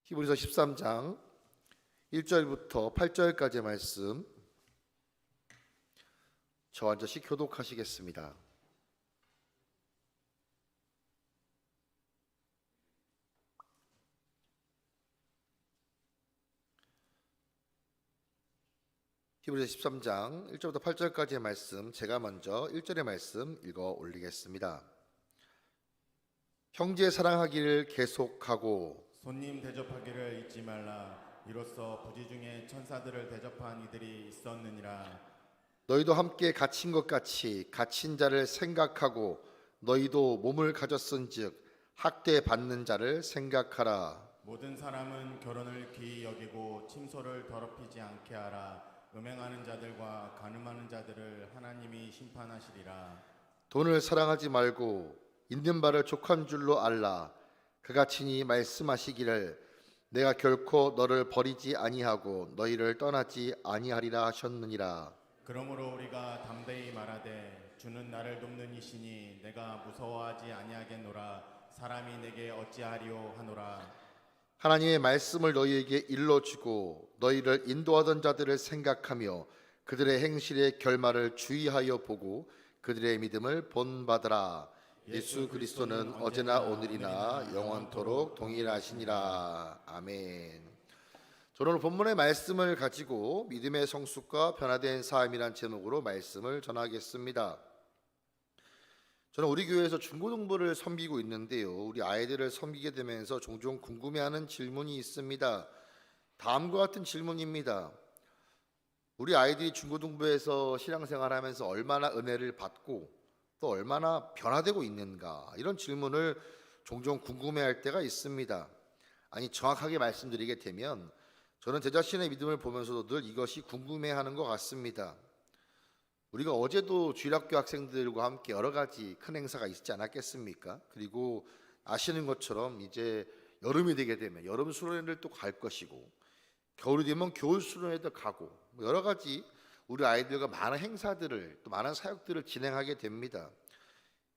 히브리서 13장 1절부터 8절까지의 말씀 저와 한절씩 교독하시겠습니다. 히브리서 13장 1절부터 8절까지의 말씀, 제가 먼저 1절의 말씀 읽어 올리겠습니다. 형제 사랑하기를 계속하고 손님 대접하기를 잊지 말라. 이로써 부지 중에 천사들을 대접한 이들이 있었느니라. 너희도 함께 갇힌 것 같이 갇힌 자를 생각하고 너희도 몸을 가졌은즉 학대받는 자를 생각하라. 모든 사람은 결혼을 귀히 여기고 침소를 더럽히지 않게 하라. 음행하는 자들과 간음하는 자들을 하나님이 심판하시리라. 돈을 사랑하지 말고 있는 바를 족한 줄로 알라. 그가 친히 말씀하시기를 내가 결코 너를 버리지 아니하고 너희를 떠나지 아니하리라 하셨느니라. 그러므로 우리가 담대히 말하되 주는 나를 돕는 이시니 내가 무서워하지 아니하겠노라. 사람이 내게 어찌하리요 하노라. 하나님의 말씀을 너희에게 일러주고 너희를 인도하던 자들을 생각하며 그들의 행실의 결말을 주의하여 보고 그들의 믿음을 본받으라. 예수 그리스도는 어제나 오늘이나 영원토록 동일하시니라. 아멘. 저는 오늘 본문의 말씀을 가지고 믿음의 성숙과 변화된 삶이란 제목으로 말씀을 전하겠습니다. 저는 우리 교회에서 중고등부를 섬기고 있는데요, 우리 아이들을 섬기게 되면서 종종 궁금해하는 질문이 있습니다. 다음과 같은 질문입니다. 우리 아이들이 중고등부에서 신앙생활하면서 얼마나 은혜를 받고 또 얼마나 변화되고 있는가, 이런 질문을 종종 궁금해할 때가 있습니다. 아니, 정확하게 말씀드리게 되면 저는 제 자신의 믿음을 보면서도 늘 이것이 궁금해하는 것 같습니다. 우리가 어제도 주일학교 학생들과 함께 여러 가지 큰 행사가 있지 않았겠습니까? 그리고 아시는 것처럼 이제 여름이 되게 되면 여름 수련회를 또 갈 것이고, 겨울이 되면 겨울 수련회도 가고, 여러 가지 우리 아이들과 많은 행사들을, 또 많은 사역들을 진행하게 됩니다.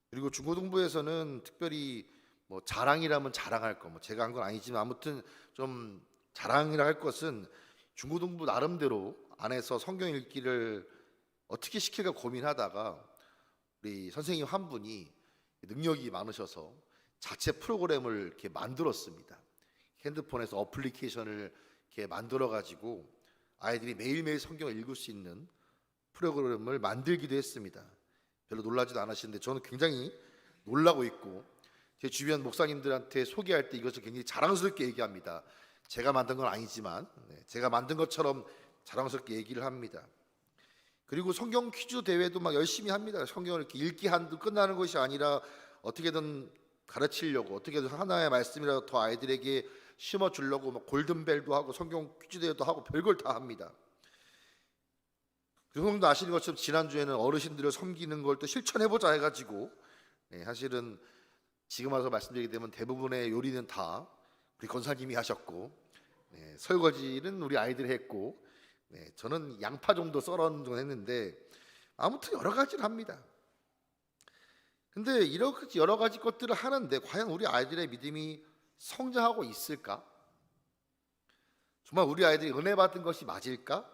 그리고 중고등부에서는 특별히 자랑이라면 자랑할 거, 제가 한 건 아니지만 아무튼 좀 자랑이라 할 것은 중고등부 나름대로 안에서 성경 읽기를 어떻게 시킬까 고민하다가 우리 선생님 한 분이 능력이 많으셔서 자체 프로그램을 이렇게 만들었습니다. 핸드폰에서 어플리케이션을 이렇게 만들어 가지고 아이들이 매일매일 성경을 읽을 수 있는 프로그램을 만들기도 했습니다. 별로 놀라지도 않으시는데 저는 굉장히 놀라고 있고, 제 주변 목사님들한테 소개할 때 이것을 굉장히 자랑스럽게 얘기합니다. 제가 만든 건 아니지만 제가 만든 것처럼 자랑스럽게 얘기를 합니다. 그리고 성경 퀴즈 대회도 막 열심히 합니다. 성경을 이렇게 읽기 한두 끝나는 것이 아니라 어떻게든 가르치려고, 어떻게든 하나의 말씀이라도 더 아이들에게 심어주려고 막 골든벨도 하고 성경 퀴즈 대회도 하고 별걸 다 합니다. 여러분도 아시는 것처럼 지난주에는 어르신들을 섬기는 걸 또 실천해보자 해가지고, 사실은 지금 와서 말씀드리게 되면 대부분의 요리는 다 우리 권사님이 하셨고, 설거지는 우리 아이들이 했고, 저는 양파 정도 썰은 정도 했는데, 아무튼 여러 가지를 합니다. 근데 이렇게 여러 가지 것들을 하는데 과연 우리 아이들의 믿음이 성장하고 있을까? 정말 우리 아이들이 은혜 받은 것이 맞을까?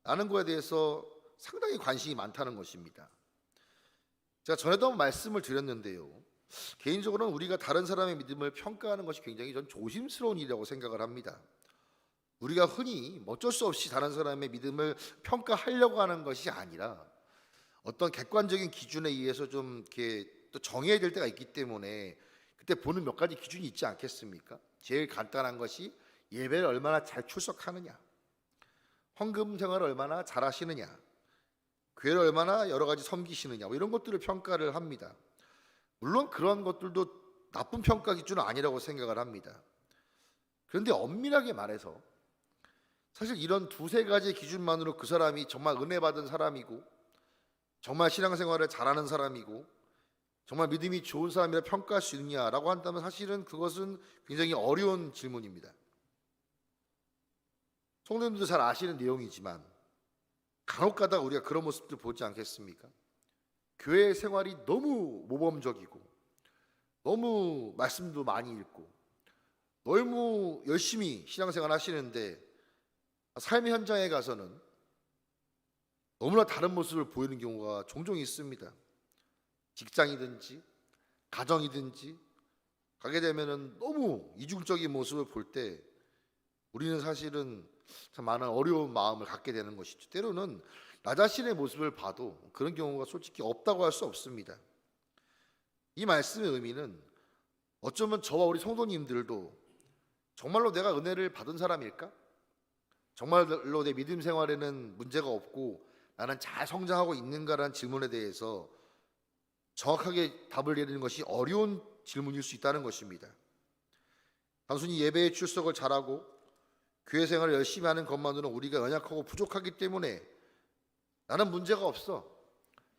라는 거에 대해서 상당히 관심이 많다는 것입니다. 제가 전에도 한번 말씀을 드렸는데요, 개인적으로는 우리가 다른 사람의 믿음을 평가하는 것이 굉장히 전 조심스러운 일이라고 생각을 합니다. 우리가 흔히 어쩔 수 없이 다른 사람의 믿음을 평가하려고 하는 것이 아니라 어떤 객관적인 기준에 의해서 좀 이렇게 또 정해야 될 때가 있기 때문에 그때 보는 몇 가지 기준이 있지 않겠습니까? 제일 간단한 것이 예배를 얼마나 잘 출석하느냐, 헌금 생활을 얼마나 잘 하시느냐, 교회를 얼마나 여러 가지 섬기시느냐, 이런 것들을 평가를 합니다. 물론 그런 것들도 나쁜 평가 기준은 아니라고 생각을 합니다. 그런데 엄밀하게 말해서 사실 이런 두세 가지 기준만으로 그 사람이 정말 은혜 받은 사람이고 정말 신앙생활을 잘하는 사람이고 정말 믿음이 좋은 사람이라 평가할 수 있느냐라고 한다면 사실은 그것은 굉장히 어려운 질문입니다. 성도님들도 잘 아시는 내용이지만 간혹 가다가 우리가 그런 모습들 보지 않겠습니까? 교회 생활이 너무 모범적이고 너무 말씀도 많이 읽고 너무 열심히 신앙생활 하시는데 삶의 현장에 가서는 너무나 다른 모습을 보이는 경우가 종종 있습니다. 직장이든지 가정이든지 가게 되면은 너무 이중적인 모습을 볼 때 우리는 사실은 참 많은 어려운 마음을 갖게 되는 것이죠. 때로는 나 자신의 모습을 봐도 그런 경우가 솔직히 없다고 할 수 없습니다. 이 말씀의 의미는 어쩌면 저와 우리 성도님들도 정말로 내가 은혜를 받은 사람일까? 정말로 내 믿음 생활에는 문제가 없고 나는 잘 성장하고 있는가라는 질문에 대해서 정확하게 답을 내리는 것이 어려운 질문일 수 있다는 것입니다. 단순히 예배에 출석을 잘하고 교회 생활을 열심히 하는 것만으로는 우리가 연약하고 부족하기 때문에 나는 문제가 없어,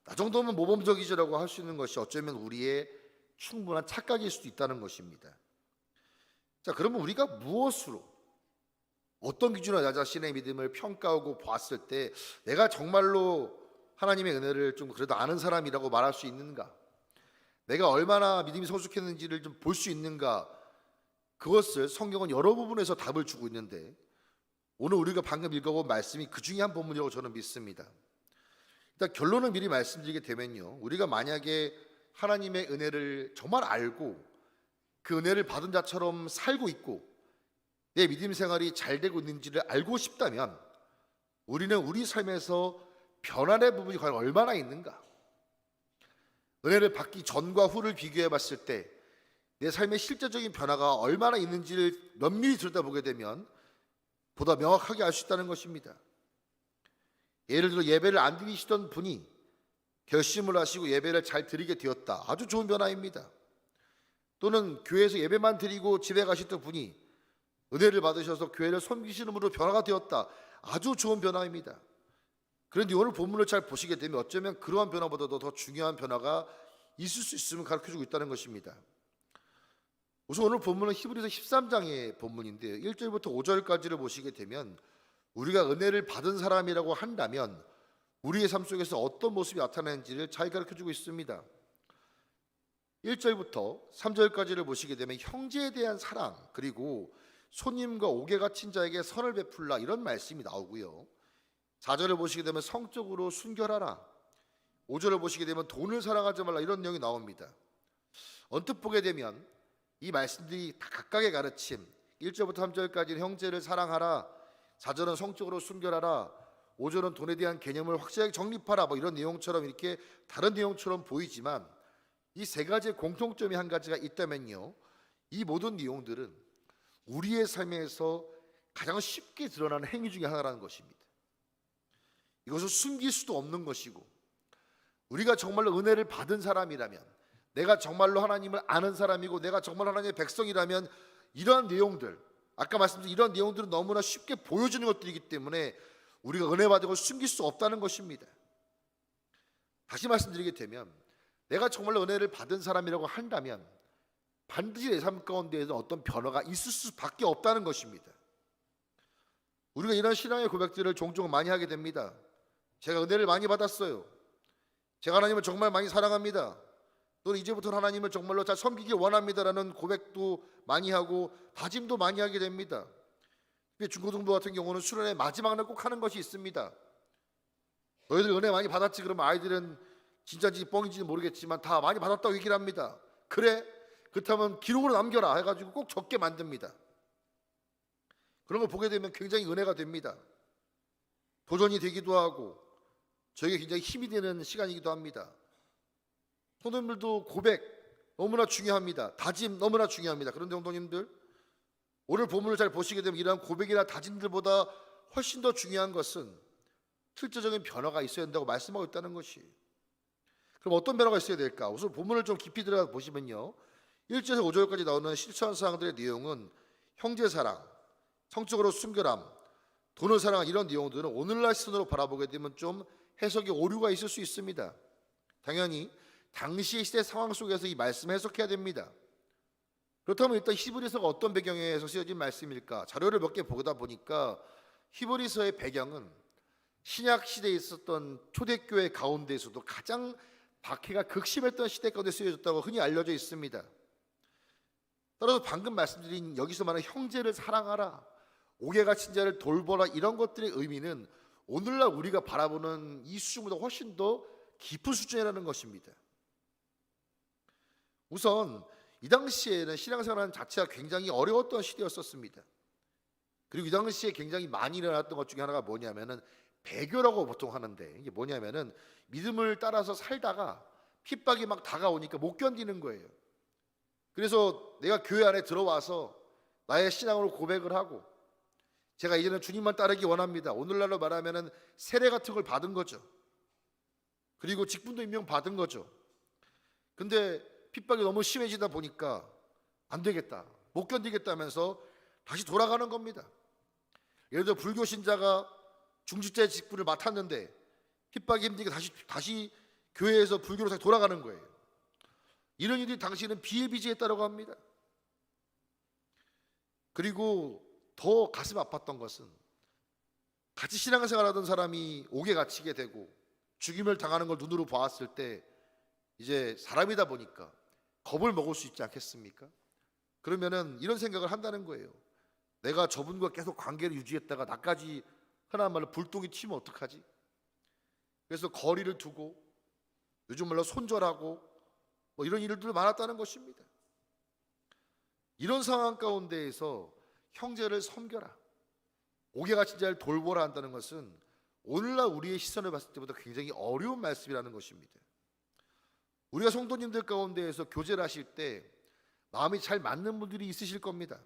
나 정도면 모범적이지라고 할 수 있는 것이 어쩌면 우리의 충분한 착각일 수도 있다는 것입니다. 자, 그러면 우리가 무엇으로, 어떤 기준으로 나 자신의 믿음을 평가하고 봤을 때 내가 정말로 하나님의 은혜를 좀 그래도 아는 사람이라고 말할 수 있는가? 내가 얼마나 믿음이 성숙했는지를 좀 볼 수 있는가? 그것을 성경은 여러 부분에서 답을 주고 있는데 오늘 우리가 방금 읽어본 말씀이 그 중에 한 본문이라고 저는 믿습니다. 일단 결론을 미리 말씀드리게 되면요, 우리가 만약에 하나님의 은혜를 정말 알고 그 은혜를 받은 자처럼 살고 있고 내 믿음 생활이 잘 되고 있는지를 알고 싶다면 우리는 우리 삶에서 변화의 부분이 과연 얼마나 있는가? 은혜를 받기 전과 후를 비교해 봤을 때 내 삶의 실제적인 변화가 얼마나 있는지를 면밀히 들여다보게 되면 보다 명확하게 알 수 있다는 것입니다. 예를 들어 예배를 안 드리시던 분이 결심을 하시고 예배를 잘 드리게 되었다. 아주 좋은 변화입니다. 또는 교회에서 예배만 드리고 집에 가셨던 분이 은혜를 받으셔서 교회를 섬기시는 분으로 변화가 되었다. 아주 좋은 변화입니다. 그런데 오늘 본문을 잘 보시게 되면 어쩌면 그러한 변화보다도 더 중요한 변화가 있을 수 있음을 가르쳐주고 있다는 것입니다. 우선 오늘 본문은 히브리서 13장의 본문인데요, 1절부터 5절까지를 보시게 되면 우리가 은혜를 받은 사람이라고 한다면 우리의 삶 속에서 어떤 모습이 나타나는지를 잘 가르쳐주고 있습니다. 1절부터 3절까지를 보시게 되면 형제에 대한 사랑, 그리고 손님과 옥에 갇힌 자에게 선을 베풀라, 이런 말씀이 나오고요, 4절을 보시게 되면 성적으로 순결하라, 5절을 보시게 되면 돈을 사랑하지 말라, 이런 내용이 나옵니다. 언뜻 보게 되면 이 말씀들이 다 각각의 가르침, 1절부터 3절까지는 형제를 사랑하라, 4절은 성적으로 순결하라, 5절은 돈에 대한 개념을 확실하게 정립하라, 뭐 이런 내용처럼 이렇게 다른 내용처럼 보이지만 이 세 가지의 공통점이 한 가지가 있다면요, 이 모든 내용들은 우리의 삶에서 가장 쉽게 드러나는 행위 중에 하나라는 것입니다. 이것을 숨길 수도 없는 것이고, 우리가 정말로 은혜를 받은 사람이라면, 내가 정말로 하나님을 아는 사람이고 내가 정말 하나님의 백성이라면 이러한 내용들, 아까 말씀드린 이러한 내용들은 너무나 쉽게 보여주는 것들이기 때문에 우리가 은혜 받은 걸 숨길 수 없다는 것입니다. 다시 말씀드리게 되면 내가 정말로 은혜를 받은 사람이라고 한다면 반드시 내 삶 가운데에서 어떤 변화가 있을 수밖에 없다는 것입니다. 우리가 이런 신앙의 고백들을 종종 많이 하게 됩니다. 제가 은혜를 많이 받았어요. 제가 하나님을 정말 많이 사랑합니다. 또는 이제부터 하나님을 정말로 잘 섬기길 원합니다라는 고백도 많이 하고 다짐도 많이 하게 됩니다. 중고등부 같은 경우는 수련회 마지막 날 꼭 하는 것이 있습니다. 너희들 은혜 많이 받았지? 그러면 아이들은 진짜인지 뻥인지는 모르겠지만 다 많이 받았다고 얘기를 합니다. 그래? 그렇다면 기록으로 남겨라 해가지고 꼭 적게 만듭니다. 그런 걸 보게 되면 굉장히 은혜가 됩니다. 도전이 되기도 하고 저에게 굉장히 힘이 되는 시간이기도 합니다. 성도님들도 고백 너무나 중요합니다. 다짐 너무나 중요합니다. 그런데 성도님들, 오늘 본문을 잘 보시게 되면 이러한 고백이나 다짐들보다 훨씬 더 중요한 것은 실제적인 변화가 있어야 된다고 말씀하고 있다는 것이. 그럼 어떤 변화가 있어야 될까? 우선 본문을 좀 깊이 들어가 보시면요, 1절에서 5절까지 나오는 실천 사항들의 내용은 형제 사랑, 성적으로 순결함, 돈을 사랑한 이런 내용들은 오늘날 시선으로 바라보게 되면 좀 해석에 오류가 있을 수 있습니다. 당연히 당시의 시대 상황 속에서 이 말씀을 해석해야 됩니다. 그렇다면 일단 히브리서가 어떤 배경에서 쓰여진 말씀일까? 자료를 몇 개 보다 보니까 히브리서의 배경은 신약 시대에 있었던 초대교회 가운데에서도 가장 박해가 극심했던 시대 가운데 쓰여졌다고 흔히 알려져 있습니다. 따라서 방금 말씀드린 여기서 말하는 형제를 사랑하라, 옥에 갇힌 자를 돌보라, 이런 것들의 의미는 오늘날 우리가 바라보는 이 수준보다 훨씬 더 깊은 수준이라는 것입니다. 우선 이 당시에는 신앙생활하는 자체가 굉장히 어려웠던 시대였었습니다. 그리고 이 당시에 굉장히 많이 일어났던 것 중에 하나가 뭐냐면은 배교라고 보통 하는데, 이게 뭐냐면은 믿음을 따라서 살다가 핍박이 막 다가오니까 못 견디는 거예요. 그래서 내가 교회 안에 들어와서 나의 신앙으로 고백을 하고, 제가 이제는 주님만 따르기 원합니다, 오늘날로 말하면은 세례 같은 걸 받은 거죠. 그리고 직분도 임명 받은 거죠. 근데 핍박이 너무 심해지다 보니까 안 되겠다, 못 견디겠다면서 다시 돌아가는 겁니다. 예를 들어 불교 신자가 중직자의 직분을 맡았는데 핍박이 힘들게 다시 교회에서 불교로 다시 돌아가는 거예요. 이런 일이 당시에는 비일비재했다고 합니다. 그리고 더 가슴 아팠던 것은 같이 신앙생활하던 사람이 옥에 갇히게 되고 죽임을 당하는 걸 눈으로 보았을 때 이제 사람이다 보니까 겁을 먹을 수 있지 않겠습니까? 그러면은 이런 생각을 한다는 거예요. 내가 저분과 계속 관계를 유지했다가 나까지 흔한 말로 불똥이 튀면 어떡하지? 그래서 거리를 두고 요즘 말로 손절하고 뭐 이런 일들도 많았다는 것입니다. 이런 상황 가운데에서 형제를 섬겨라, 옥에 갇힌 자를 돌보라 한다는 것은 오늘날 우리의 시선을 봤을 때보다 굉장히 어려운 말씀이라는 것입니다. 우리가 성도님들 가운데에서 교제를 하실 때 마음이 잘 맞는 분들이 있으실 겁니다.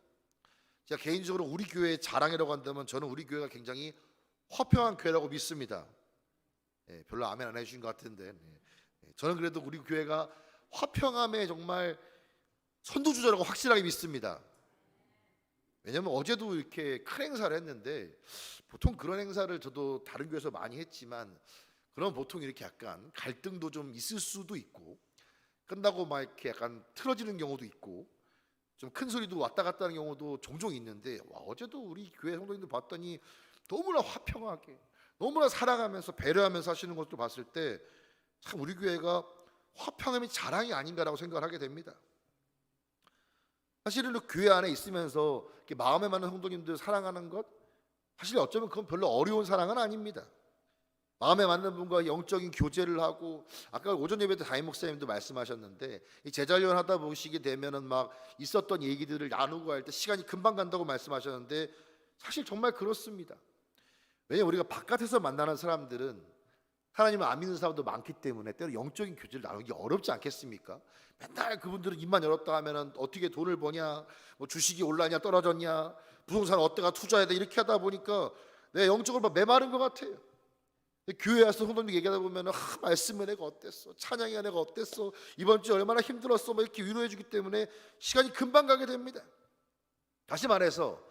제가 개인적으로 우리 교회의 자랑이라고 한다면 저는 우리 교회가 굉장히 화평한 교회라고 믿습니다. 별로 아멘 안 해주신 것 같은데, 저는 그래도 우리 교회가 화평함에 정말 선두주자라고 확실하게 믿습니다. 왜냐하면 어제도 이렇게 큰 행사를 했는데, 보통 그런 행사를 저도 다른 교회에서 많이 했지만 그럼 보통 이렇게 약간 갈등도 좀 있을 수도 있고, 끝나고 막 이렇게 약간 틀어지는 경우도 있고, 좀 큰 소리도 왔다 갔다 하는 경우도 종종 있는데, 어제도 우리 교회 성도님들 봤더니 너무나 화평하게, 너무나 사랑하면서 배려하면서 하시는 것도 봤을 때 참 우리 교회가 화평함이 자랑이 아닌가라고 생각을 하게 됩니다. 사실은 교회 안에 있으면서 이렇게 마음에 맞는 성도님들 사랑하는 것, 사실 어쩌면 그건 별로 어려운 사랑은 아닙니다. 마음에 맞는 분과 영적인 교제를 하고, 아까 오전 예배 때 담임 목사님도 말씀하셨는데, 이 제자훈련 하다 보시게 되면은 막 있었던 얘기들을 나누고 할 때 시간이 금방 간다고 말씀하셨는데, 사실 정말 그렇습니다. 왜냐하면 우리가 바깥에서 만나는 사람들은 하나님을 안 믿는 사람도 많기 때문에 때로 영적인 교제를 나누기 어렵지 않겠습니까? 맨날 그분들은 입만 열었다 하면은 어떻게 돈을 버냐, 뭐 주식이 올라냐 떨어졌냐, 부동산 어디가 투자해야 돼, 이렇게 하다 보니까 내 영적으로 막 메마른 것 같아요. 교회 와서 성도님 얘기하다 보면 말씀 은혜가 어땠어, 찬양의 은혜가 어땠어, 이번 주에 얼마나 힘들었어, 뭐 이렇게 위로해 주기 때문에 시간이 금방 가게 됩니다. 다시 말해서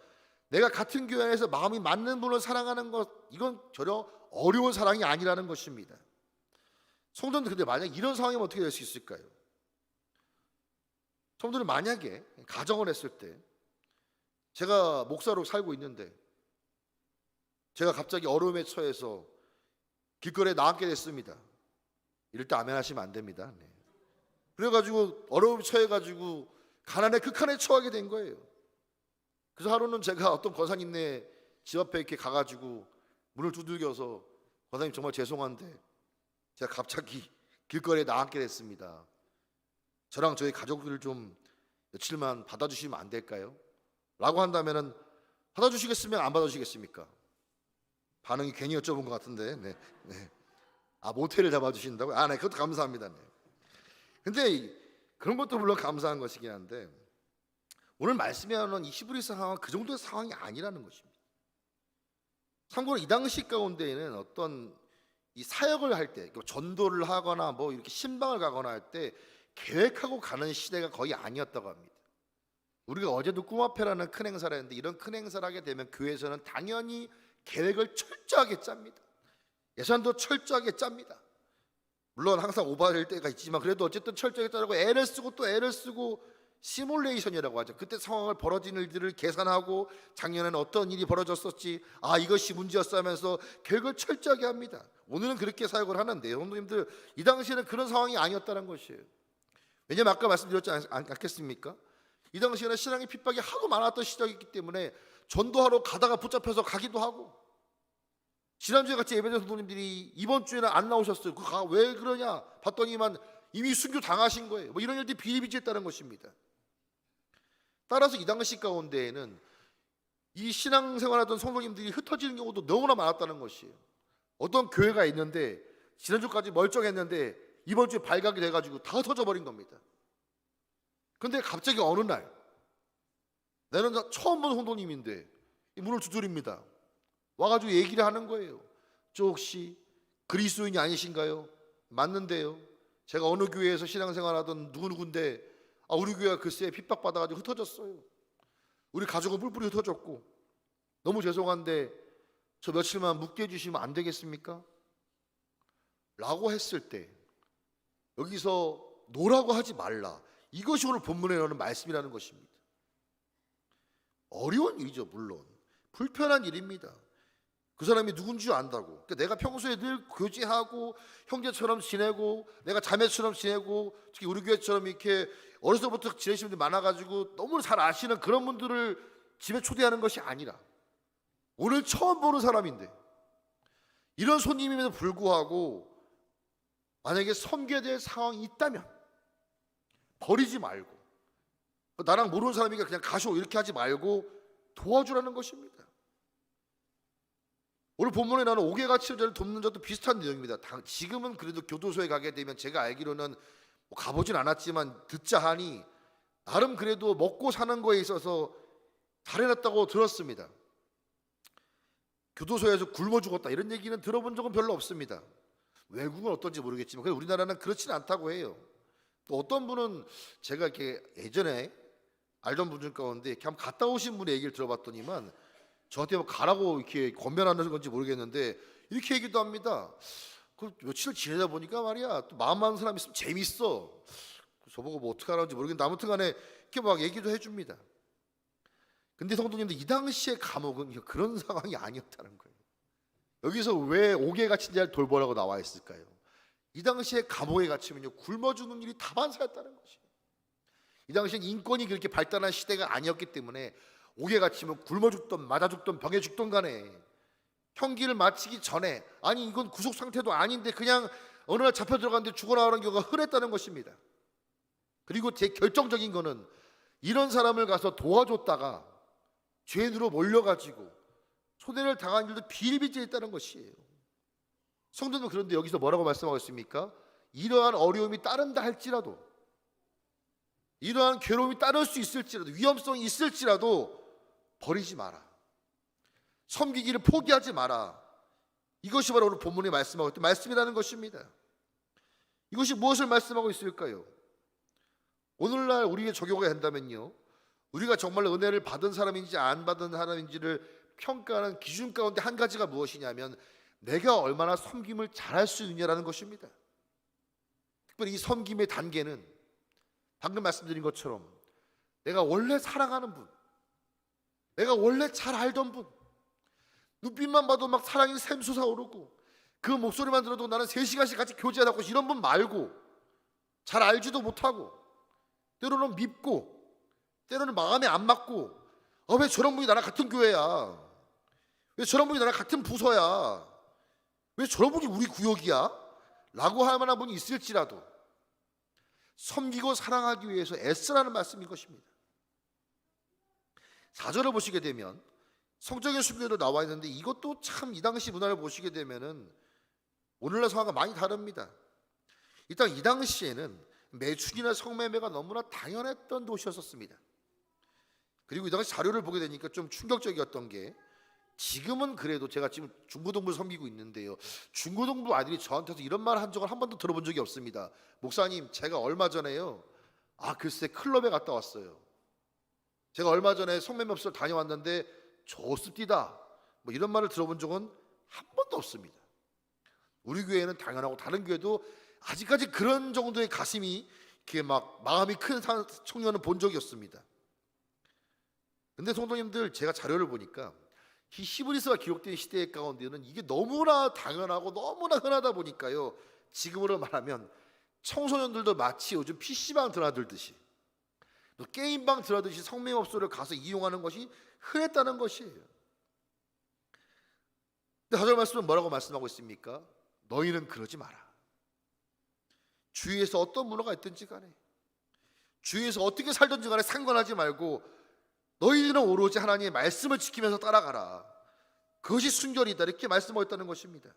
내가 같은 교회 안에서 마음이 맞는 분을 사랑하는 것, 이건 전혀 어려운 사랑이 아니라는 것입니다. 성도들, 근데 만약 이런 상황이면 어떻게 될 수 있을까요? 성도들 만약에 가정을 했을 때, 제가 목사로 살고 있는데 제가 갑자기 어려움에 처해서 길거리에 나앉게 됐습니다. 이럴 때 아멘 하시면 안 됩니다. 그래가지고 어려움에 처해가지고 가난의 극한에 처하게 된 거예요. 그래서 하루는 제가 어떤 권사님네 집 앞에 이렇게 가가지고 문을 두들겨서, 권사님 정말 죄송한데 제가 갑자기 길거리에 나앉게 됐습니다. 저랑 저희 가족들을 좀 며칠만 받아주시면 안 될까요? 라고 한다면은 받아주시겠으면 안 받아주시겠습니까? 반응이 괜히 여쭤본 것 같은데, 네. 아, 모텔을 잡아주신다고요? 아, 네, 그것도 감사합니다. 네. 근데 그런 것도 물론 감사한 것이긴 한데, 오늘 말씀에 나오는 이 히브리 상황은 그 정도의 상황이 아니라는 것입니다. 참고로 이 당시 가운데에는 어떤 이 사역을 할 때, 전도를 하거나 뭐 이렇게 신방을 가거나 할 때 계획하고 가는 시대가 거의 아니었다고 합니다. 우리가 어제도 꿈앞에라는 큰 행사를 했는데, 이런 큰 행사를 하게 되면 교회에서는 당연히 계획을 철저하게 짭니다. 예산도 철저하게 짭니다. 물론 항상 오버될 때가 있지만 그래도 어쨌든 철저하게 짜고 애를 쓰고 또 애를 쓰고, 시뮬레이션이라고 하죠. 그때 상황을 벌어진 일들을 계산하고 작년에는 어떤 일이 벌어졌었지, 아 이것이 문제였어 하면서 계획을 철저하게 합니다. 오늘은 그렇게 사역을 하는데, 성도님들 이 당시에는 그런 상황이 아니었다는 것이에요. 왜냐하면 아까 말씀드렸지 않겠습니까? 이 당시에는 신앙의 핍박이 하도 많았던 시절이기 때문에 전도하러 가다가 붙잡혀서 가기도 하고, 지난주에 같이 예배드린 성도님들이 이번 주에는 안 나오셨어요. 왜 그러냐 봤더니만 이미 순교 당하신 거예요. 뭐 이런 일들이 비일비재했다는 것입니다. 따라서 이 당시 가운데에는 이 신앙생활하던 성도님들이 흩어지는 경우도 너무나 많았다는 것이에요. 어떤 교회가 있는데 지난주까지 멀쩡했는데 이번 주에 발각이 돼가지고 다 흩어져 버린 겁니다. 근데 갑자기 어느 날 나는 처음 본 성도님인데 이 문을 두드립니다. 와가지고 얘기를 하는 거예요. 저 혹시 그리스도인이 아니신가요? 맞는데요. 제가 어느 교회에서 신앙생활하던 누구누구인데 우리 교회가 글쎄 핍박받아가지고 흩어졌어요. 우리 가족은 뿔뿔이 흩어졌고 너무 죄송한데 저 며칠만 묵게 해주시면 안 되겠습니까? 라고 했을 때 여기서 노라고 하지 말라. 이것이 오늘 본문에 나오는 말씀이라는 것입니다. 어려운 일이죠. 물론 불편한 일입니다. 그 사람이 누군지 안다고. 그러니까 내가 평소에 늘 교제하고 형제처럼 지내고 내가 자매처럼 지내고 특히 우리 교회처럼 이렇게 어렸을 때부터 지내시는 분들이 많아가지고 너무 잘 아시는 그런 분들을 집에 초대하는 것이 아니라 오늘 처음 보는 사람인데 이런 손님임에도 불구하고 만약에 섬겨야 될 상황이 있다면 버리지 말고 나랑 모르는 사람이니까 그냥 가쇼 이렇게 하지 말고 도와주라는 것입니다. 오늘 본문에 나오는 옥외가 치료자를 돕는 자도 비슷한 내용입니다. 지금은 그래도 교도소에 가게 되면 제가 알기로는 가보진 않았지만 듣자 하니 나름 그래도 먹고 사는 거에 있어서 잘해놨다고 들었습니다. 교도소에서 굶어 죽었다 이런 얘기는 들어본 적은 별로 없습니다. 외국은 어떤지 모르겠지만 우리나라는 그렇지는 않다고 해요. 또 어떤 분은 제가 이렇게 예전에 알던 분들 가운데 이렇게 한번 갔다 오신 분의 얘기를 들어봤더니만 저한테 뭐 가라고 이렇게 권면하는 건지 모르겠는데 이렇게 얘기도 합니다. 그 며칠 지내다 보니까 말이야 또 마음 많은 사람 있으면 재밌어. 저보고 뭐 어떻게 하는지 모르겠는데 아무튼간에 이렇게 막 얘기도 해줍니다. 근데 성도님들 이 당시의 감옥은 그런 상황이 아니었다는 거예요. 여기서 왜 옥에 갇힌 자를 돌보라고 나와 있을까요? 이 당시에 감옥에 갇히면요 굶어 죽는 일이 다반사였다는 것이에요. 이 당시엔 인권이 그렇게 발달한 시대가 아니었기 때문에 옥에 갇히면 굶어 죽던 맞아 죽던 병에 죽던 간에 형기를 마치기 전에 아니 이건 구속 상태도 아닌데 그냥 어느 날 잡혀 들어갔는데 죽어 나오는 경우가 흔했다는 것입니다. 그리고 제 결정적인 거는 이런 사람을 가서 도와줬다가 죄인으로 몰려가지고 소대를 당한 일도 비일비재했다는 것이에요. 성도는 그런데 여기서 뭐라고 말씀하고 있습니까? 이러한 어려움이 따른다 할지라도 이러한 괴로움이 따를 수 있을지라도 위험성이 있을지라도 버리지 마라. 섬기기를 포기하지 마라. 이것이 바로 오늘 본문에 말씀하고 있던 말씀이라는 것입니다. 이것이 무엇을 말씀하고 있을까요? 오늘날 우리에게 적용이 된다면요 우리가 정말 은혜를 받은 사람인지 안 받은 사람인지를 평가하는 기준 가운데 한 가지가 무엇이냐면 내가 얼마나 섬김을 잘할 수 있느냐라는 것입니다. 특별히 이 섬김의 단계는 방금 말씀드린 것처럼 내가 원래 사랑하는 분, 내가 원래 잘 알던 분, 눈빛만 봐도 막 사랑이 샘솟아오르고 그 목소리만 들어도 나는 3시간씩 같이 교제하고 이런 분 말고 잘 알지도 못하고 때로는 밉고 때로는 마음에 안 맞고 왜 저런 분이 나랑 같은 교회야, 왜 저런 분이 나랑 같은 부서야, 왜 저런 분이 우리 구역이야 라고 할 만한 분이 있을지라도 섬기고 사랑하기 위해서 애쓰라는 말씀인 것입니다. 4절을 보시게 되면 성적인 순교로 나와 있는데 이것도 참 이 당시 문화를 보시게 되면은 오늘날 상황과 많이 다릅니다. 일단 이 당시에는 매춘이나 성매매가 너무나 당연했던 도시였었습니다. 그리고 이 당시 자료를 보게 되니까 좀 충격적이었던 게 지금은 그래도 제가 지금 중고등부를 섬기고 있는데요 중고등부 아이들이 저한테서 이런 말 한 적을 한 번도 들어본 적이 없습니다. 목사님 제가 얼마 전에요 글쎄 클럽에 갔다 왔어요. 제가 얼마 전에 성매매업소를 다녀왔는데 좋습니다 뭐 이런 말을 들어본 적은 한 번도 없습니다. 우리 교회는 당연하고 다른 교회도 아직까지 그런 정도의 가슴이 이렇게 막 마음이 큰 청년은 본 적이 없습니다. 근데 성도님들 제가 자료를 보니까 이 히브리서가 기록된 시대 가운데는 이게 너무나 당연하고 너무나 흔하다 보니까요 지금으로 말하면 청소년들도 마치 요즘 PC방 드나들듯이 또 게임방 들어듯이 성명업소를 가서 이용하는 것이 흔했다는 것이에요. 근데 4절 말씀은 뭐라고 말씀하고 있습니까? 너희는 그러지 마라. 주위에서 어떤 문화가 있든지 간에, 주위에서 어떻게 살든지 간에 상관하지 말고 너희는 오로지 하나님의 말씀을 지키면서 따라가라. 그것이 순결이다, 이렇게 말씀하고 있다는 것입니다.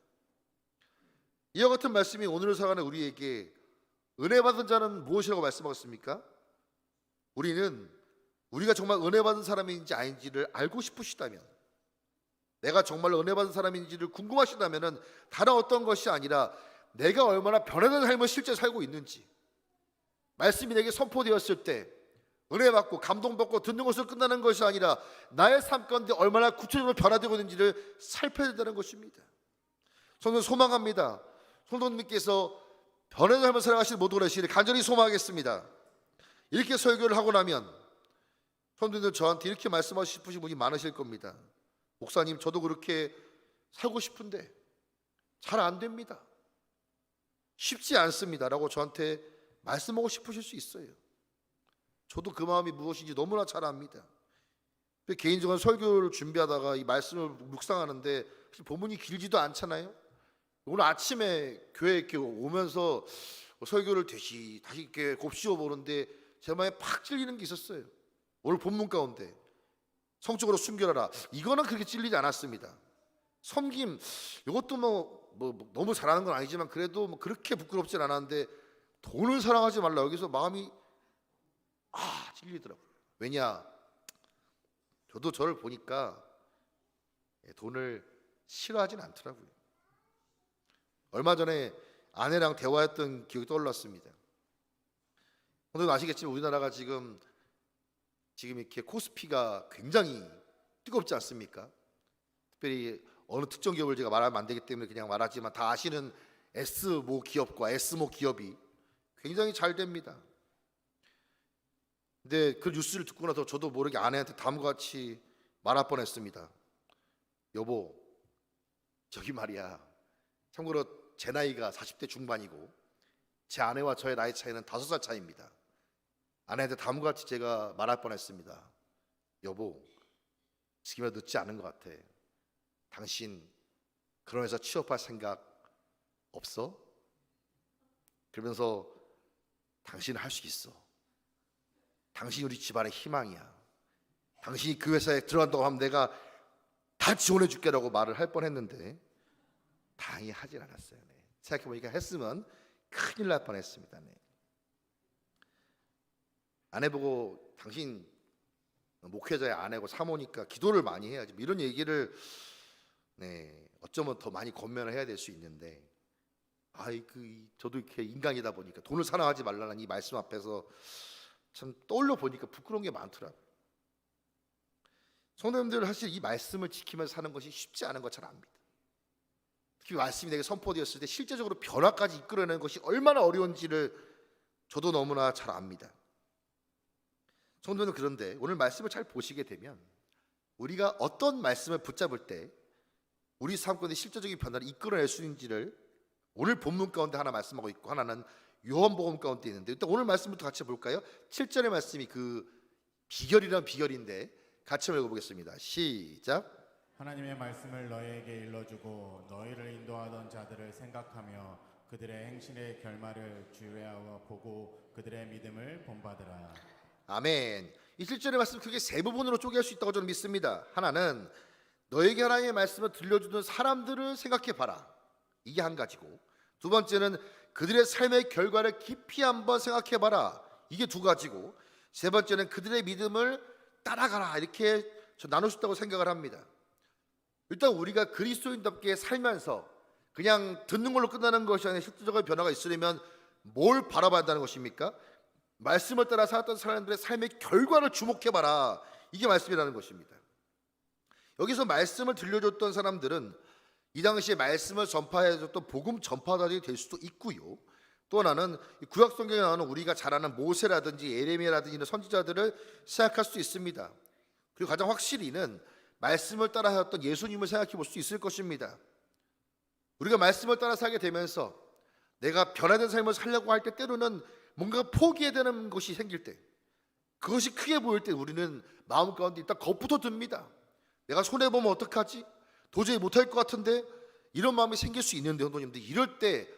이와 같은 말씀이 오늘을 살아가는 우리에게 은혜 받은 자는 무엇이라고 말씀하셨습니까? 우리가 정말 은혜 받은 사람인지 아닌지를 알고 싶으시다면, 내가 정말로 은혜 받은 사람인지를 궁금하시다면 다른 어떤 것이 아니라 내가 얼마나 변화된 삶을 실제 살고 있는지, 말씀이 내게 선포되었을 때 은혜 받고 감동받고 듣는 것으로 끝나는 것이 아니라 나의 삶 가운데 얼마나 구체적으로 변화되고 있는지를 살펴야 된다는 것입니다. 저는 소망합니다. 성도님께서 변화된 삶을 살아가시는 모두 그러시기를 간절히 소망하겠습니다. 이렇게 설교를 하고 나면 성도님들 저한테 이렇게 말씀하시고 싶으신 분이 많으실 겁니다. 목사님, 저도 그렇게 살고 싶은데 잘 안 됩니다, 쉽지 않습니다 라고 저한테 말씀하고 싶으실 수 있어요. 저도 그 마음이 무엇인지 너무나 잘 압니다. 개인적인 설교를 준비하다가 이 말씀을 묵상하는데 본문이 길지도 않잖아요. 오늘 아침에 교회 이렇게 오면서 설교를 다시 이렇게 곱씹어 보는데 제 마음에 팍 찔리는 게 있었어요. 오늘 본문 가운데 성적으로 순결하라, 이거는 그렇게 찔리지 않았습니다. 섬김, 이것도 뭐 너무 잘하는 건 아니지만 그래도 뭐 그렇게 부끄럽진 않았는데 돈을 사랑하지 말라, 여기서 마음이 찔리더라고요. 왜냐, 저도 저를 보니까 돈을 싫어하진 않더라고요. 얼마 전에 아내랑 대화했던 기억이 떠올랐습니다. 여러분 아시겠지만 우리나라가 지금 이렇게 코스피가 굉장히 뜨겁지 않습니까? 특별히 어느 특정 기업을 제가 말하면 안 되기 때문에 그냥 말하지만 다 아시는 S모 기업과 S모 기업이 굉장히 잘 됩니다. 근데 그 뉴스를 듣고 나서 저도 모르게 아내한테 다음과 같이 말할 뻔했습니다. 여보, 저기 말이야, 참고로 제 나이가 40대 중반이고 제 아내와 저의 나이 차이는 5살 차이입니다. 아내한테 다음과 같이 제가 말할 뻔했습니다. 여보, 지금이라 늦지 않은 것 같아. 당신 그런 회사 취업할 생각 없어? 그러면서 당신은 할 수 있어. 당신이 우리 집안의 희망이야. 당신이 그 회사에 들어간다고 하면 내가 다 지원해 줄게라고 말을 할 뻔했는데 다행히 하질 않았어요. 네. 생각해보니까 했으면 큰일 날 뻔했습니다. 네. 아내 보고 당신 목회자의 아내고 사모니까 기도를 많이 해야지, 이런 얘기를 어쩌면 더 많이 권면을 해야 될 수 있는데, 저도 이렇게 인간이다 보니까 돈을 사랑하지 말라는 이 말씀 앞에서 참 떠올려 보니까 부끄러운 게 많더라고요. 성도님들, 사실 이 말씀을 지키면서 사는 것이 쉽지 않은 거 잘 압니다. 특히 말씀이 내게 선포되었을 때 실제적으로 변화까지 이끌어내는 것이 얼마나 어려운지를 저도 너무나 잘 압니다. 성도는 그런데 오늘 말씀을 잘 보시게 되면 우리가 어떤 말씀을 붙잡을 때 우리 삶 가운데 실제적인 변화를 이끌어낼 수 있는지를 오늘 본문 가운데 하나 말씀하고 있고 하나는 요한복음 가운데 있는데, 일단 오늘 말씀부터 같이 볼까요? 7절의 말씀이 그 비결이란 비결인데 같이 읽어보겠습니다. 시작. 하나님의 말씀을 너희에게 일러주고 너희를 인도하던 자들을 생각하며 그들의 행실의 결말을 주의하여 보고 그들의 믿음을 본받으라. 아멘. 이 7절의 말씀 크게 세 부분으로 쪼개할 수 있다고 저는 믿습니다. 하나는 너에게 하나님의 말씀을 들려주는 사람들을 생각해 봐라, 이게 한 가지고, 두 번째는 그들의 삶의 결과를 깊이 한번 생각해 봐라, 이게 두 가지고, 세 번째는 그들의 믿음을 따라가라, 이렇게 저 나눌 수 있다고 생각을 합니다. 일단 우리가 그리스도인답게 살면서 그냥 듣는 걸로 끝나는 것이 아니라 실질적인 변화가 있으려면 뭘 바라봐야 한다는 것입니까? 말씀을 따라 살았던 사람들의 삶의 결과를 주목해봐라, 이게 말씀이라는 것입니다. 여기서 말씀을 들려줬던 사람들은 이 당시에 말씀을 전파해줬던 복음 전파자들이 될 수도 있고요, 또 하나는 구약 성경에 나오는 우리가 잘 아는 모세라든지 예레미야라든지 이런 선지자들을 생각할 수 있습니다. 그리고 가장 확실히는 말씀을 따라 살았던 예수님을 생각해 볼 수 있을 것입니다. 우리가 말씀을 따라 살게 되면서 내가 변화된 삶을 살려고 할 때 때로는 뭔가 포기해야 되는 것이 생길 때, 그것이 크게 보일 때 우리는 마음 가운데 일단 겁부터 듭니다. 내가 손해보면 어떡하지? 도저히 못할 것 같은데, 이런 마음이 생길 수 있는데, 성도님들, 이럴 때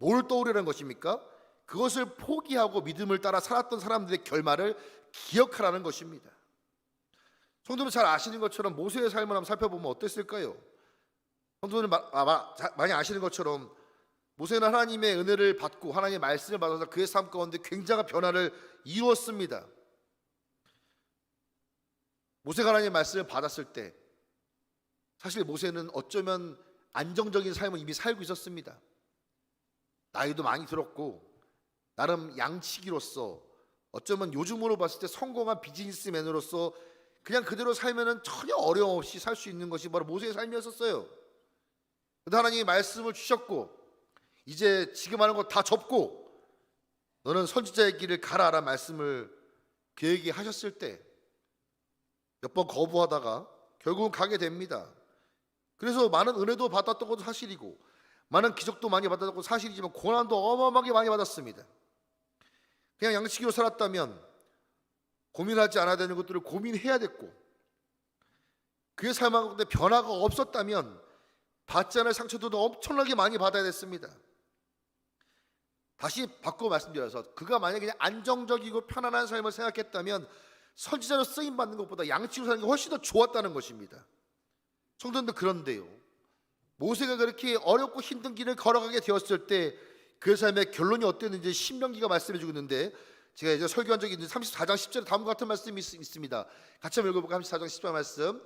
뭘 떠오르라는 것입니까? 그것을 포기하고 믿음을 따라 살았던 사람들의 결말을 기억하라는 것입니다. 성도님들 잘 아시는 것처럼 모세의 삶을 한번 살펴보면 어땠을까요? 성도님들 많이 아시는 것처럼 모세는 하나님의 은혜를 받고 하나님의 말씀을 받아서 그의 삶 가운데 굉장한 변화를 이루었습니다. 모세가 하나님의 말씀을 받았을 때 사실 모세는 어쩌면 안정적인 삶을 이미 살고 있었습니다. 나이도 많이 들었고 나름 양치기로서 어쩌면 요즘으로 봤을 때 성공한 비즈니스맨으로서 그냥 그대로 살면은 전혀 어려움 없이 살 수 있는 것이 바로 모세의 삶이었었어요. 그런데 하나님이 말씀을 주셨고 이제 지금 하는 거 다 접고 너는 선지자의 길을 가라라는 말씀을 그에게 하셨을 때 몇 번 거부하다가 결국은 가게 됩니다. 그래서 많은 은혜도 받았던 것도 사실이고 많은 기적도 많이 받았던 것도 사실이지만 고난도 어마어마하게 많이 받았습니다. 그냥 양치기로 살았다면 고민하지 않아야 되는 것들을 고민해야 됐고 그의 삶 가운데 변화가 없었다면 받지 않을 상처도 엄청나게 많이 받아야 됐습니다. 다시 바꿔 말씀드려서 그가 만약에 그냥 안정적이고 편안한 삶을 생각했다면 선지자로 쓰임받는 것보다 양치기로 사는 게 훨씬 더 좋았다는 것입니다. 성도님들, 그런데요, 모세가 그렇게 어렵고 힘든 길을 걸어가게 되었을 때 그의 삶의 결론이 어땠는지 신명기가 말씀해주고 있는데, 제가 이제 설교한 적이 있는데 34장 10절에 다음과 같은 말씀이 있습니다. 같이 한번 읽어볼까요? 34장 10절 말씀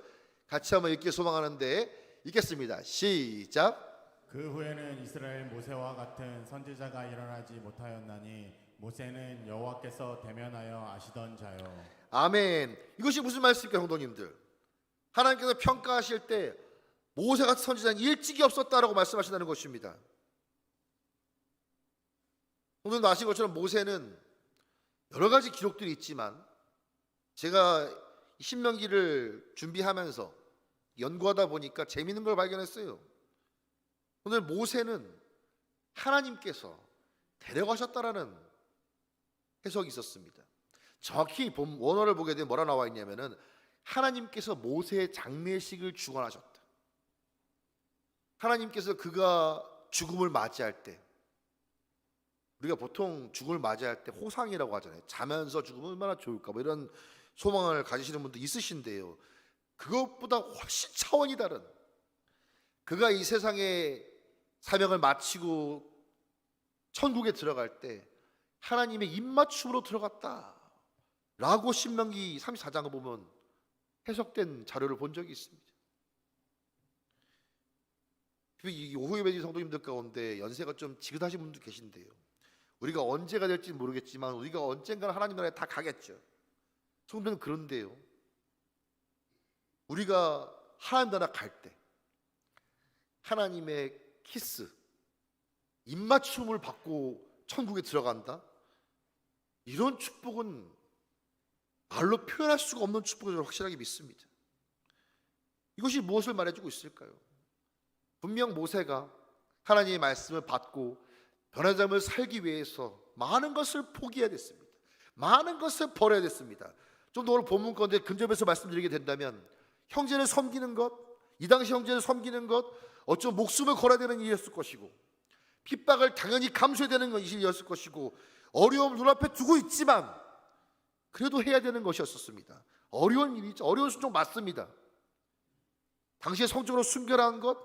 같이 한번 읽기 소망하는데 읽겠습니다. 시작. 그 후에는 이스라엘 모세와 같은 선지자가 일어나지 못하였나니 모세는 여호와께서 대면하여 아시던 자요. 아멘. 이것이 무슨 말씀입니까, 성도님들? 하나님께서 평가하실 때 모세 같은 선지자는 일찍이 없었다라고 말씀하신다는 것입니다. 성도님들 아시는 것처럼 모세는 여러 가지 기록들이 있지만 제가 신명기를 준비하면서 연구하다 보니까 재미있는 걸 발견했어요. 오늘 모세는 하나님께서 데려가셨다라는 해석이 있었습니다. 정확히 원어를 보게 되면 뭐라 나와 있냐면은 하나님께서 모세의 장례식을 주관하셨다. 하나님께서 그가 죽음을 맞이할 때, 우리가 보통 죽음을 맞이할 때 호상이라고 하잖아요. 자면서 죽으면 얼마나 좋을까 뭐 이런 소망을 가지시는 분도 있으신데요, 그것보다 훨씬 차원이 다른, 그가 이 세상의 사명을 마치고 천국에 들어갈 때 하나님의 입맞춤으로 들어갔다 라고 신명기 34장을 보면 해석된 자료를 본 적이 있습니다. 이 오후에 뵈진 성도님들 가운데 연세가 좀 지긋하신 분도 계신데요, 우리가 언제가 될지 모르겠지만 우리가 언젠가는 하나님 나라에 다 가겠죠. 성도는 그런데요, 우리가 하나님 나라 갈 때 하나님의 키스, 입맞춤을 받고 천국에 들어간다? 이런 축복은 말로 표현할 수가 없는 축복을 확실하게 믿습니다. 이것이 무엇을 말해주고 있을까요? 분명 모세가 하나님의 말씀을 받고 변화된 삶을 살기 위해서 많은 것을 포기해야 됐습니다. 많은 것을 버려야 됐습니다. 좀 더 오늘 본문 건데 근접해서 말씀드리게 된다면 형제를 섬기는 것, 이 당시 형제를 섬기는 것, 어쩌면 목숨을 걸어야 되는 일이었을 것이고 핍박을 당연히 감수해야 되는 일이었을 것이고 어려움 눈앞에 두고 있지만 그래도 해야 되는 것이었습니다. 어려운 일이죠. 어려운 순종 맞습니다. 당시에 성적으로 순결한 것,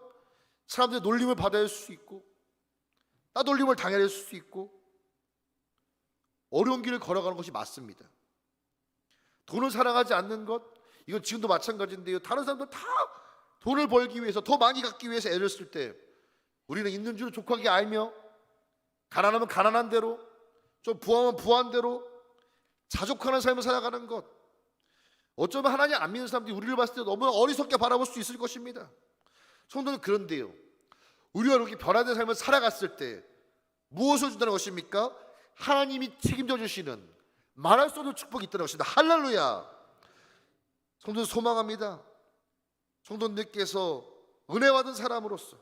사람들의 놀림을 받아야 할 수 있고 따돌림을 당해야 할 수 있고 어려운 길을 걸어가는 것이 맞습니다. 돈을 사랑하지 않는 것, 이건 지금도 마찬가지인데요, 다른 사람들 다 돈을 벌기 위해서 더 많이 갖기 위해서 애를 쓸 때 우리는 있는 줄을 족하게 알며 가난하면 가난한 대로, 좀 부하면 부한 대로 자족하는 삶을 살아가는 것, 어쩌면 하나님 안 믿는 사람들이 우리를 봤을 때 너무 어리석게 바라볼 수 있을 것입니다. 성도는 그런데요, 우리가 이렇게 변화된 삶을 살아갔을 때 무엇을 준다는 것입니까? 하나님이 책임져 주시는 말할 수 없는 축복이 있다는 것입니다. 할렐루야. 성도는 소망합니다. 성도님께서 은혜 받은 사람으로서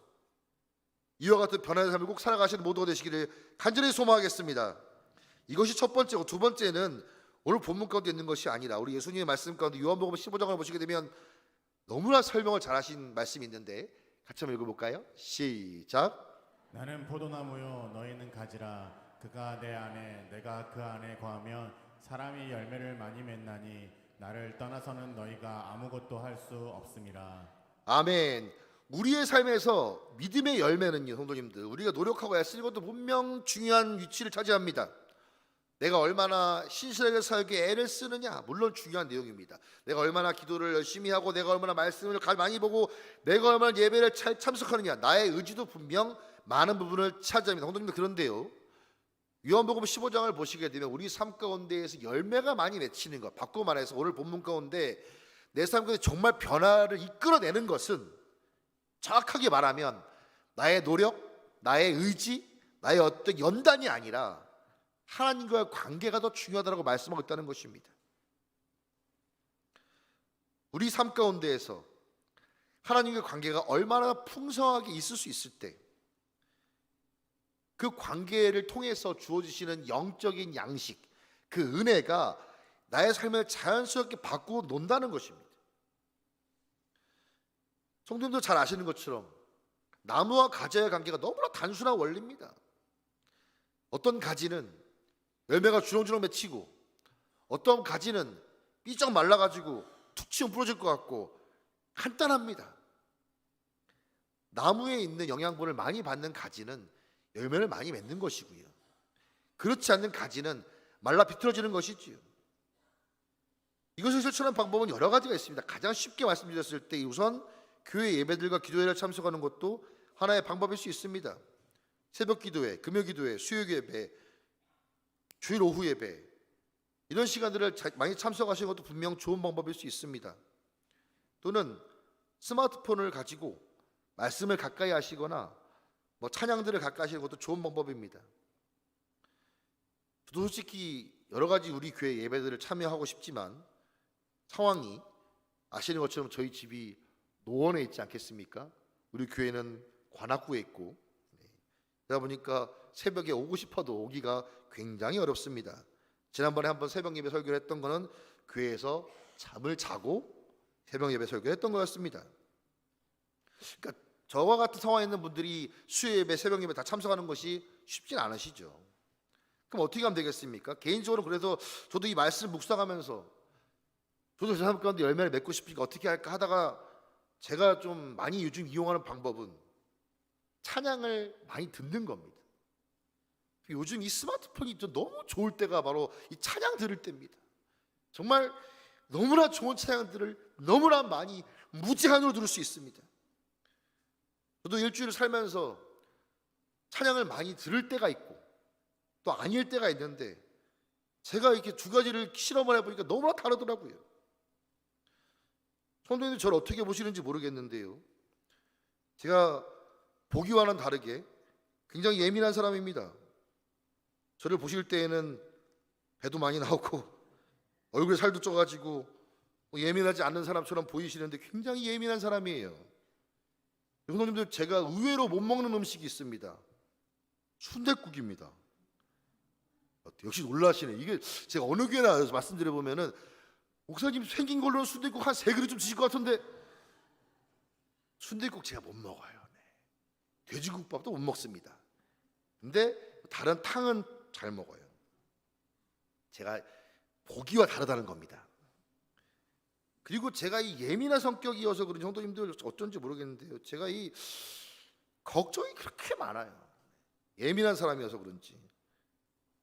이와 같은 변화된 삶을 꼭 살아가시는 모두가 되시기를 간절히 소망하겠습니다. 이것이 첫 번째고, 두 번째는 오늘 본문 가운데 있는 것이 아니라 우리 예수님의 말씀 가운데 요한복음 15장을 보시게 되면 너무나 설명을 잘하신 말씀이 있는데 같이 한번 읽어볼까요? 시작. 나는 포도나무요 너희는 가지라. 그가 내 안에 내가 그 안에 거하면 사람이 열매를 많이 맺나니 나를 떠나서는 너희가 아무것도 할 수 없음이라. 아멘. 우리의 삶에서 믿음의 열매는요, 성도님들, 우리가 노력하고 애쓰는 것도 분명 중요한 위치를 차지합니다. 내가 얼마나 신실하게 살게 애를 쓰느냐, 물론 중요한 내용입니다. 내가 얼마나 기도를 열심히 하고 내가 얼마나 말씀을 많이 보고 내가 얼마나 예배를 참석하느냐, 나의 의지도 분명 많은 부분을 차지합니다. 성도님들, 그런데요, 요한복음 15장을 보시게 되면 우리 삶 가운데에서 열매가 많이 맺히는 것, 바꾸고 말해서 오늘 본문 가운데 내 삶 가운데 정말 변화를 이끌어내는 것은 정확하게 말하면 나의 노력, 나의 의지, 나의 어떤 연단이 아니라 하나님과의 관계가 더 중요하다고 말씀하고 있다는 것입니다. 우리 삶 가운데에서 하나님과의 관계가 얼마나 풍성하게 있을 수 있을 때 그 관계를 통해서 주어지시는 영적인 양식, 그 은혜가 나의 삶을 자연스럽게 바꾸고 논다는 것입니다. 성도님도 잘 아시는 것처럼 나무와 가지의 관계가 너무나 단순한 원리입니다. 어떤 가지는 열매가 주렁주렁 맺히고 어떤 가지는 삐쩍 말라가지고 툭 치면 부러질 것 같고 간단합니다. 나무에 있는 영양분을 많이 받는 가지는 열매를 많이 맺는 것이고요, 그렇지 않는 가지는 말라 비틀어지는 것이지요. 이것을 실천하는 방법은 여러 가지가 있습니다. 가장 쉽게 말씀드렸을 때 우선 교회 예배들과 기도회를 참석하는 것도 하나의 방법일 수 있습니다. 새벽 기도회, 금요 기도회, 수요 예배, 주일 오후 예배, 이런 시간들을 많이 참석하시는 것도 분명 좋은 방법일 수 있습니다. 또는 스마트폰을 가지고 말씀을 가까이 하시거나 찬양들을 가까이 하시는 것도 좋은 방법입니다. 저도 솔직히 여러 가지 우리 교회 예배들을 참여하고 싶지만 상황이 아시는 것처럼 저희 집이 노원에 있지 않겠습니까? 우리 교회는 관악구에 있고, 그러다 보니까 새벽에 오고 싶어도 오기가 굉장히 어렵습니다. 지난번에 한번 새벽 예배 설교를 했던 거는 교회에서 잠을 자고 새벽 예배 설교를 했던 거였습니다. 그러니까 저와 같은 상황에 있는 분들이 수요 예배, 새벽 예배 다 참석하는 것이 쉽진 않으시죠. 그럼 어떻게 하면 되겠습니까? 개인적으로 그래서 저도 이 말씀을 묵상하면서 저도 제 삶 가운데 열매를 맺고 싶으니까 어떻게 할까 하다가 제가 좀 많이 요즘 이용하는 방법은 찬양을 많이 듣는 겁니다. 요즘 이 스마트폰이 너무 좋을 때가 바로 이 찬양 들을 때입니다. 정말 너무나 좋은 찬양들을 너무나 많이 무제한으로 들을 수 있습니다. 저도 일주일을 살면서 찬양을 많이 들을 때가 있고 또 아닐 때가 있는데 제가 이렇게 두 가지를 실험을 해보니까 너무나 다르더라고요. 성도님들 저를 어떻게 보시는지 모르겠는데요, 제가 보기와는 다르게 굉장히 예민한 사람입니다. 저를 보실 때에는 배도 많이 나오고 얼굴에 살도 쪄가지고 예민하지 않는 사람처럼 보이시는데 굉장히 예민한 사람이에요. 성도님들, 제가 의외로 못 먹는 음식이 있습니다. 순댓국입니다. 역시 놀라시네. 이게 제가 어느 교회 나와서 말씀드려보면은 목사님 생긴 걸로는 순댓국 한 3그릇 좀 드실 것 같은데 순댓국 제가 못 먹어요. 돼지국밥도 못 먹습니다. 근데 다른 탕은 잘 먹어요. 제가 보기와 다르다는 겁니다. 그리고 제가 이 예민한 성격이어서 그런 성도님들 어쩐지 모르겠는데요, 제가 이 걱정이 그렇게 많아요. 예민한 사람이어서 그런지.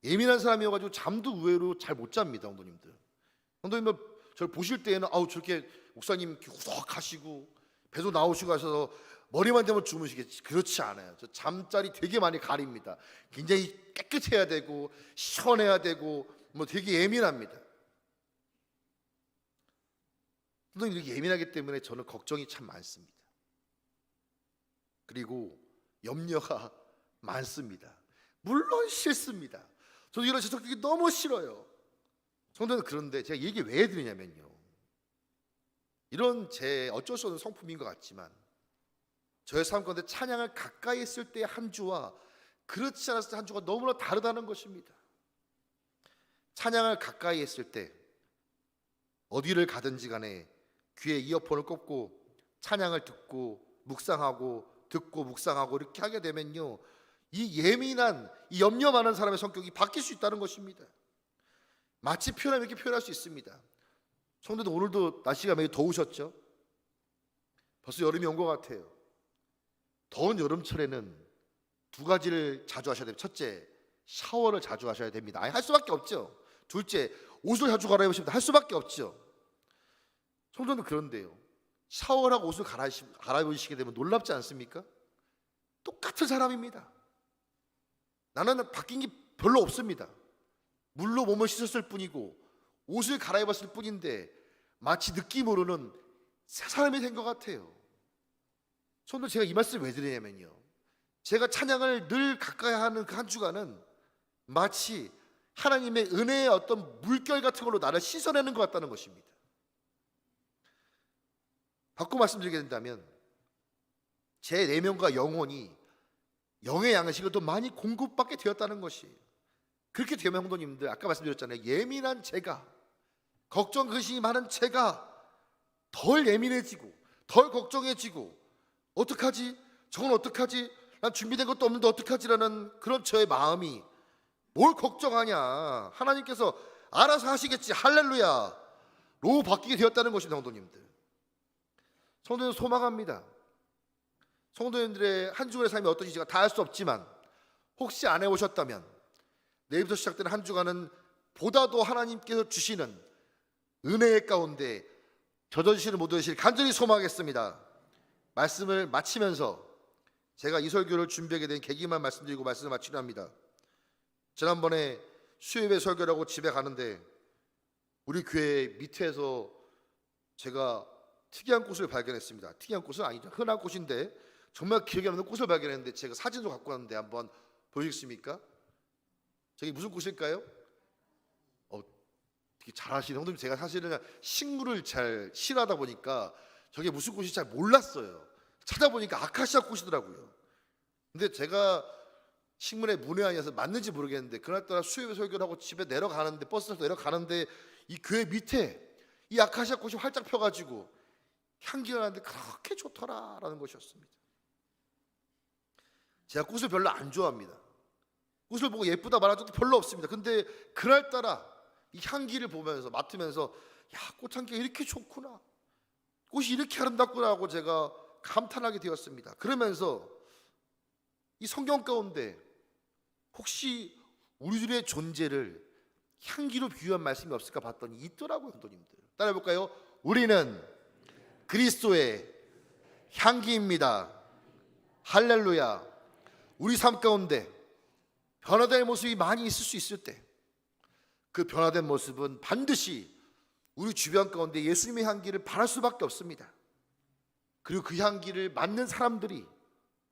예민한 사람이어가지고 잠도 의외로 잘 못 잡니다. 성도님들 저를 보실 때에는 저렇게 목사님 이렇게 후덕 하시고 배도 나오시고 하셔서 머리만 대면 주무시겠지, 그렇지 않아요. 저 잠자리 되게 많이 가립니다. 굉장히 깨끗해야 되고 시원해야 되고 되게 예민합니다. 성도님, 이렇게 예민하기 때문에 저는 걱정이 참 많습니다. 그리고 염려가 많습니다. 물론 싫습니다. 저도 이런 제 성격이 너무 싫어요. 성도는 그런데 제가 얘기 왜 해드리냐면요, 이런 제 어쩔 수 없는 성품인 것 같지만 저의 삶 가운데 찬양을 가까이 했을 때의 한 주와 그렇지 않았을 때 한 주가 너무나 다르다는 것입니다. 찬양을 가까이 했을 때 어디를 가든지 간에 귀에 이어폰을 꽂고 찬양을 듣고 묵상하고 듣고 묵상하고 이렇게 하게 되면요, 이 예민한, 이 염려 많은 사람의 성격이 바뀔 수 있다는 것입니다. 마치 표현하면 이렇게 표현할 수 있습니다. 성도들, 오늘도 날씨가 매우 더우셨죠? 벌써 여름이 온 것 같아요. 더운 여름철에는 두 가지를 자주 하셔야 됩니다. 첫째, 샤워를 자주 하셔야 됩니다. 아니, 할 수밖에 없죠. 둘째, 옷을 자주 갈아입으십니다. 할 수밖에 없죠. 성도는 그런데요, 샤워를 하고 옷을 갈아입으시게 되면 놀랍지 않습니까? 똑같은 사람입니다. 나는 바뀐 게 별로 없습니다. 물로 몸을 씻었을 뿐이고 옷을 갈아입었을 뿐인데 마치 느낌으로는 새 사람이 된 것 같아요. 성도, 제가 이 말씀을 왜 드리냐면요, 제가 찬양을 늘 가까이 하는 그 한 주간은 마치 하나님의 은혜의 어떤 물결 같은 걸로 나를 씻어내는 것 같다는 것입니다. 바꿔 말씀드리게 된다면 제 내면과 영혼이 영의 양식을 더 많이 공급받게 되었다는 것이에요. 그렇게 되면 성도님들, 아까 말씀드렸잖아요, 예민한 제가, 걱정 근심이 많은 제가 덜 예민해지고 덜 걱정해지고, 어떡하지? 저건 어떡하지? 난 준비된 것도 없는데 어떡하지라는 그런 저의 마음이, 뭘 걱정하냐, 하나님께서 알아서 하시겠지, 할렐루야 로 바뀌게 되었다는 것입니다. 성도님들, 성도님 소망합니다. 성도님들의 한 주간의 삶이 어떤지 제가 다 알 수 없지만, 혹시 안 해보셨다면 내일부터 시작되는 한 주간은 보다도 하나님께서 주시는 은혜의 가운데 젖어지시는 모두 되시길 간절히 소망하겠습니다. 말씀을 마치면서 제가 이 설교를 준비하게 된 계기만 말씀드리고 말씀을 마치려 합니다. 지난번에 수요일에 설교라고 집에 가는데 우리 교회 밑에서 제가 특이한 꽃을 발견했습니다. 특이한 꽃은 아니죠, 흔한 꽃인데 정말 기억에 남는 꽃을 발견했는데 제가 사진도 갖고 왔는데 한번 보이겠습니까? 저게 무슨 꽃일까요? 되게 잘하시는 형님. 제가 사실은 식물을 잘 싫어하다 보니까 저게 무슨 꽃인지 잘 몰랐어요. 찾아보니까 아카시아 꽃이더라고요. 근데 제가 식물의 문외한이어서 맞는지 모르겠는데 그날따라 수요일 설교를 하고 집에 내려가는데, 버스 타서 내려가는데 이 교회 밑에 이 아카시아 꽃이 활짝 펴가지고 향기가 나는데 그렇게 좋더라라는 것이었습니다. 제가 꽃을 별로 안 좋아합니다. 꽃을 보고 예쁘다 말한 적도 별로 없습니다. 근데 그날따라 이 향기를 보면서 맡으면서, 야, 꽃향기가 이렇게 좋구나, 꽃이 이렇게 아름답구나 하고 제가 감탄하게 되었습니다. 그러면서 이 성경 가운데 혹시 우리들의 존재를 향기로 비유한 말씀이 없을까 봤더니 있더라고요. 성도님들, 따라해볼까요? 우리는 그리스도의 향기입니다. 할렐루야. 우리 삶 가운데 변화된 모습이 많이 있을 수 있을 때, 그 변화된 모습은 반드시 우리 주변 가운데 예수님의 향기를 바랄 수밖에 없습니다. 그리고 그 향기를 맡는 사람들이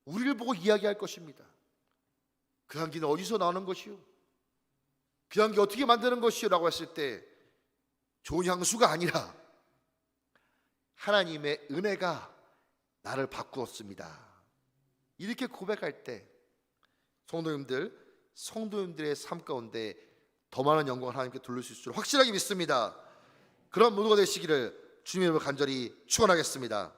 우리를 보고 이야기할 것입니다. 그 향기는 어디서 나오는 것이요? 그 향기 어떻게 만드는 것이요? 라고 했을 때 좋은 향수가 아니라 하나님의 은혜가 나를 바꾸었습니다. 이렇게 고백할 때 성도님들의 삶 가운데 더 많은 영광을 하나님께 돌릴 수 있을 줄 확실하게 믿습니다. 그런 모두가 되시기를 주님의 이름으로 간절히 축원하겠습니다.